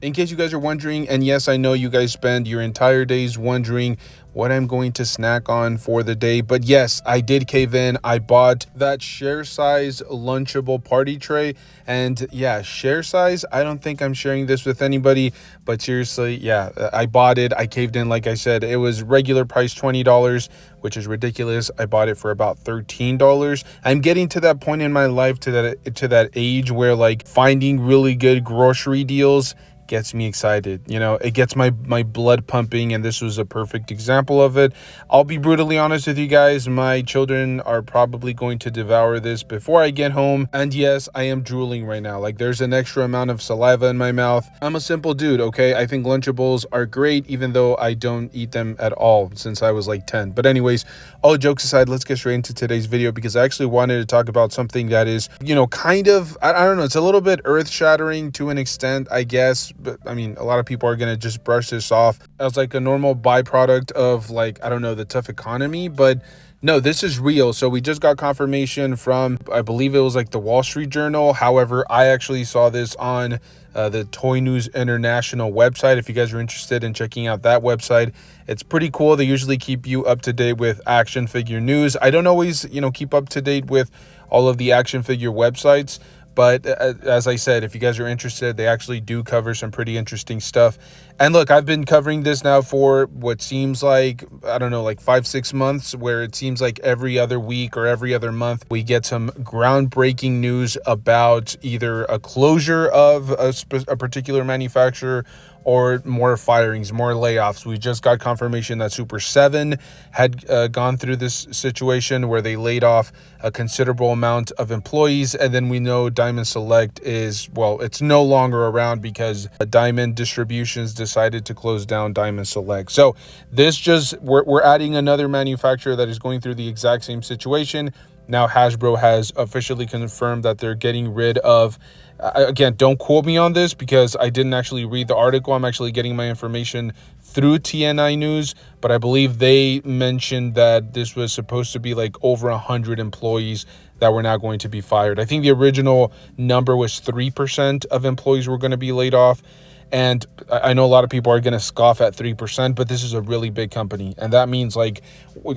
In case you guys are wondering, and yes, I know you guys spend your entire days wondering what I'm going to snack on for the day, but yes, I did cave in. I bought that share size Lunchable party tray, and yeah, share size. I don't think I'm sharing this with anybody, but seriously, yeah, I bought it. I caved in, like I said. It was regular price $20, which is ridiculous. I bought it for about $13. I'm getting to that point in my life, to that age where like finding really good grocery deals gets me excited. It gets my blood pumping, and this was a perfect example of it. I'll be brutally honest with you guys, my children are probably going to devour this before I get home, and yes, I am drooling right now. Like, there's an extra amount of saliva in my mouth. I'm a simple dude, okay? I think Lunchables are great, even though I don't eat them at all since I was like 10. But anyways, all jokes aside, let's get straight into today's video, because I actually wanted to talk about something that is, kind of, I don't know, it's a little bit earth-shattering to an extent, I guess. But I mean, a lot of people are going to just brush this off as like a normal byproduct of, like, I don't know, the tough economy. But no, this is real. So we just got confirmation from, I believe it was like the Wall Street Journal. However, I actually saw this on the Toy News International website. If you guys are interested in checking out that website, it's pretty cool. They usually keep you up to date with action figure news. I don't always, keep up to date with all of the action figure websites. But as I said, if you guys are interested, they actually do cover some pretty interesting stuff. And look, I've been covering this now for what seems like, I don't know, like 5-6 months, where it seems like every other week or every other month, we get some groundbreaking news about either a closure of a particular manufacturer or more firings, more layoffs. We just got confirmation that Super 7 had gone through this situation where they laid off a considerable amount of employees. And then we know Diamond Select is, well, it's no longer around because Diamond Distributions decided to close down Diamond Select. So we're adding another manufacturer that is going through the exact same situation. Now Hasbro has officially confirmed that they're getting rid of, again, don't quote me on this because I didn't actually read the article. I'm actually getting my information through TNI News, but I believe they mentioned that this was supposed to be like over 100 employees that were now going to be fired. I think the original number was 3% of employees were going to be laid off. And I know a lot of people are going to scoff at 3%, but this is a really big company. And that means, like,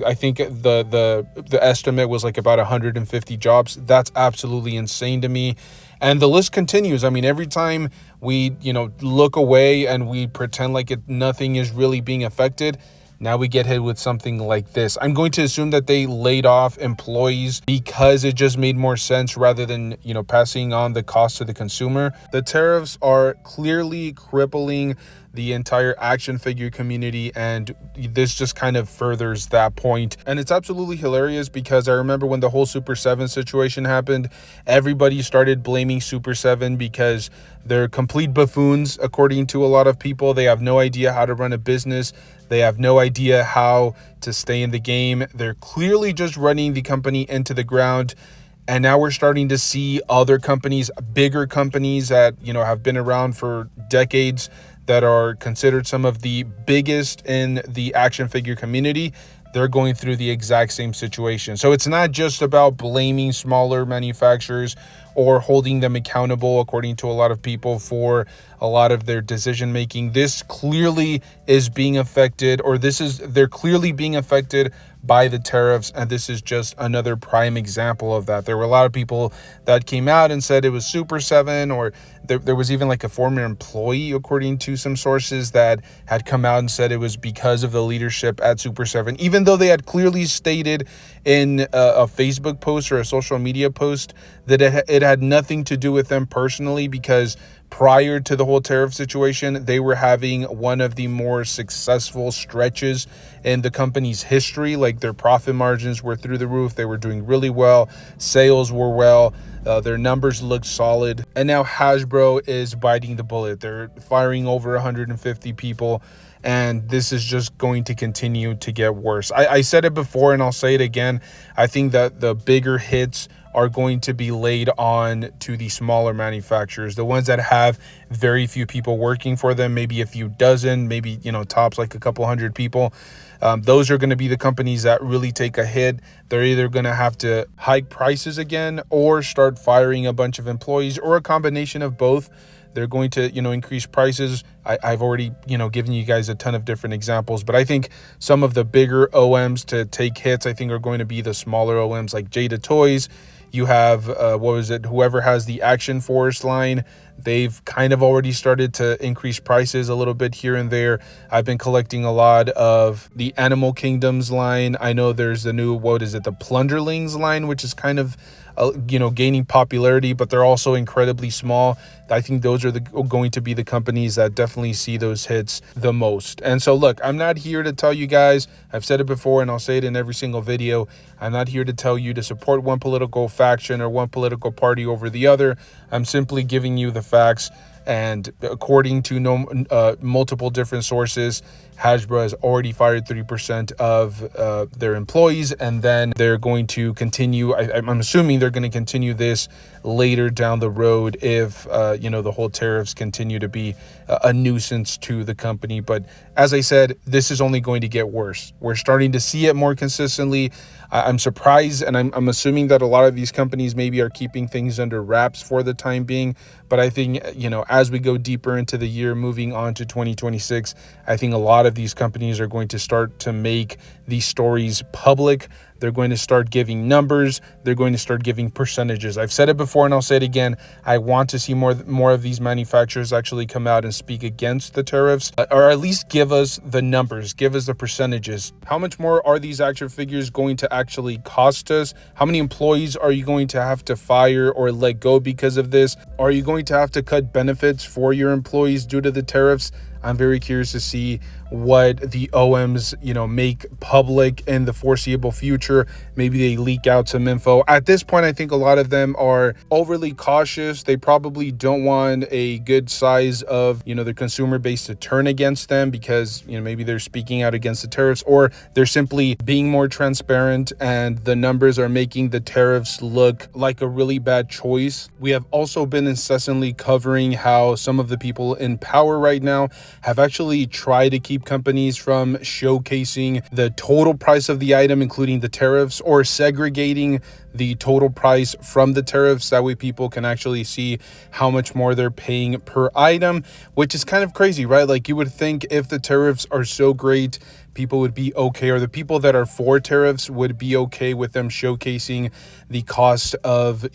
I think the estimate was like about 150 jobs. That's absolutely insane to me. And the list continues. I mean, every time we, look away and we pretend like nothing is really being affected, now we get hit with something like this. I'm going to assume that they laid off employees because it just made more sense rather than, passing on the cost to the consumer. The tariffs are clearly crippling the entire action figure community, and this just kind of furthers that point. And it's absolutely hilarious because I remember when the whole Super 7 situation happened, everybody started blaming Super 7 because they're complete buffoons, according to a lot of people. They have no idea how to run a business. They have no idea how to stay in the game. They're clearly just running the company into the ground. And now we're starting to see other companies, bigger companies that, have been around for decades, that are considered some of the biggest in the action figure community. They're going through the exact same situation. So it's not just about blaming smaller manufacturers or holding them accountable, according to a lot of people, for a lot of their decision making. This clearly is being affected, they're clearly being affected by the tariffs, and this is just another prime example of that. There were a lot of people that came out and said it was Super 7, or there was even like a former employee, according to some sources, that had come out and said it was because of the leadership at Super 7, even though they had clearly stated in a Facebook post or a social media post that it had nothing to do with them personally, because prior to the whole tariff situation, they were having one of the more successful stretches in the company's history. Like, their profit margins were through the roof. They were doing really well. Sales were well. Their numbers looked solid. And now Hasbro is biting the bullet. They're firing over 150 people. And this is just going to continue to get worse. I said it before and I'll say it again. I think that the bigger hits are going to be laid on to the smaller manufacturers, the ones that have very few people working for them, maybe a few dozen, maybe, tops like a couple hundred people. Those are going to be the companies that really take a hit. They're either going to have to hike prices again or start firing a bunch of employees, or a combination of both. they're going to, increase prices. I've already, given you guys a ton of different examples, but I think some of the bigger OMs to take hits, I think, are going to be the smaller OMs like Jada Toys. You have, whoever has the Action Force line, they've kind of already started to increase prices a little bit here and there. I've been collecting a lot of the Animal Kingdoms line. I know there's the new, the Plunderlings line, which is kind of, gaining popularity, but they're also incredibly small. I think those are going to be the companies that definitely see those hits the most. And so look, I'm not here to tell you guys, I've said it before and I'll say it in every single video, I'm not here to tell you to support one political faction or one political party over the other. I'm simply giving you the facts. And according to multiple different sources, Hasbro has already fired 3% of their employees, and then they're going to continue. I'm assuming they're going to continue this later down the road if the whole tariffs continue to be a nuisance to the company. But as I said, this is only going to get worse. We're starting to see it more consistently. I'm surprised, and I'm assuming that a lot of these companies maybe are keeping things under wraps for the time being. But I think, as we go deeper into the year, moving on to 2026, I think a lot of these companies are going to start to make these stories public. They're going to start giving numbers. They're going to start giving percentages. I've said it before and I'll say it again. I want to see more of these manufacturers actually come out and speak against the tariffs, or at least give us the numbers, give us the percentages. How much more are these action figures going to actually cost us? How many employees are you going to have to fire or let go because of this? Are you going to have to cut benefits for your employees due to the tariffs? I'm very curious to see what the OMs, make public in the foreseeable future. Maybe they leak out some info. At this point, I think a lot of them are overly cautious. They probably don't want a good size of, their consumer base to turn against them because, maybe they're speaking out against the tariffs, or they're simply being more transparent and the numbers are making the tariffs look like a really bad choice. We have also been incessantly covering how some of the people in power right now have actually tried to keep companies from showcasing the total price of the item, including the tariffs, or segregating the total price from the tariffs. That way people can actually see how much more they're paying per item, which is kind of crazy, right? Like, you would think if the tariffs are so great, people would be okay, or the people that are for tariffs would be okay with them showcasing the cost of,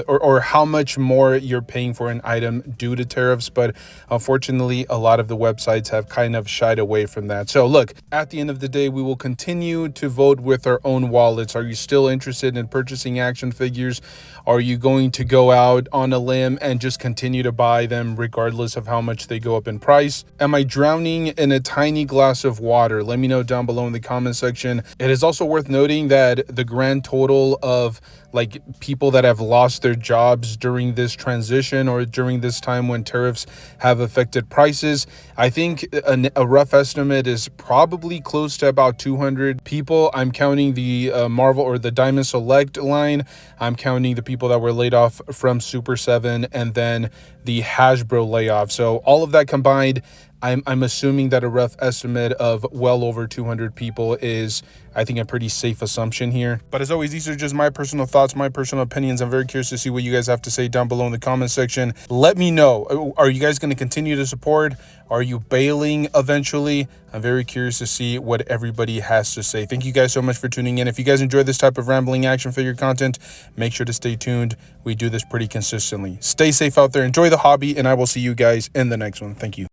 or how much more you're paying for an item due to tariffs. But unfortunately, a lot of the websites have kind of shied away from that. So look, at the end of the day, we will continue to vote with our own wallets. Are you still interested in purchasing action figures? Are you going to go out on a limb and just continue to buy them regardless of how much they go up in price? Am I drowning in a tiny glass of water? Let me know down below in the comment section. It is also worth noting that the grand total of people that have lost their jobs during this transition or during this time when tariffs have affected prices, I think a rough estimate is probably close to about 200 people. I'm counting the Marvel or the Diamond Select line. I'm counting the people that were laid off from Super 7 and then the Hasbro layoff. So all of that combined, I'm assuming that a rough estimate of well over 200 people is, I think, a pretty safe assumption here. But as always, these are just my personal thoughts, my personal opinions. I'm very curious to see what you guys have to say down below in the comment section. Let me know. Are you guys going to continue to support? Are you bailing eventually? I'm very curious to see what everybody has to say. Thank you guys so much for tuning in. If you guys enjoy this type of rambling action figure content, make sure to stay tuned. We do this pretty consistently. Stay safe out there. Enjoy the hobby, and I will see you guys in the next one. Thank you.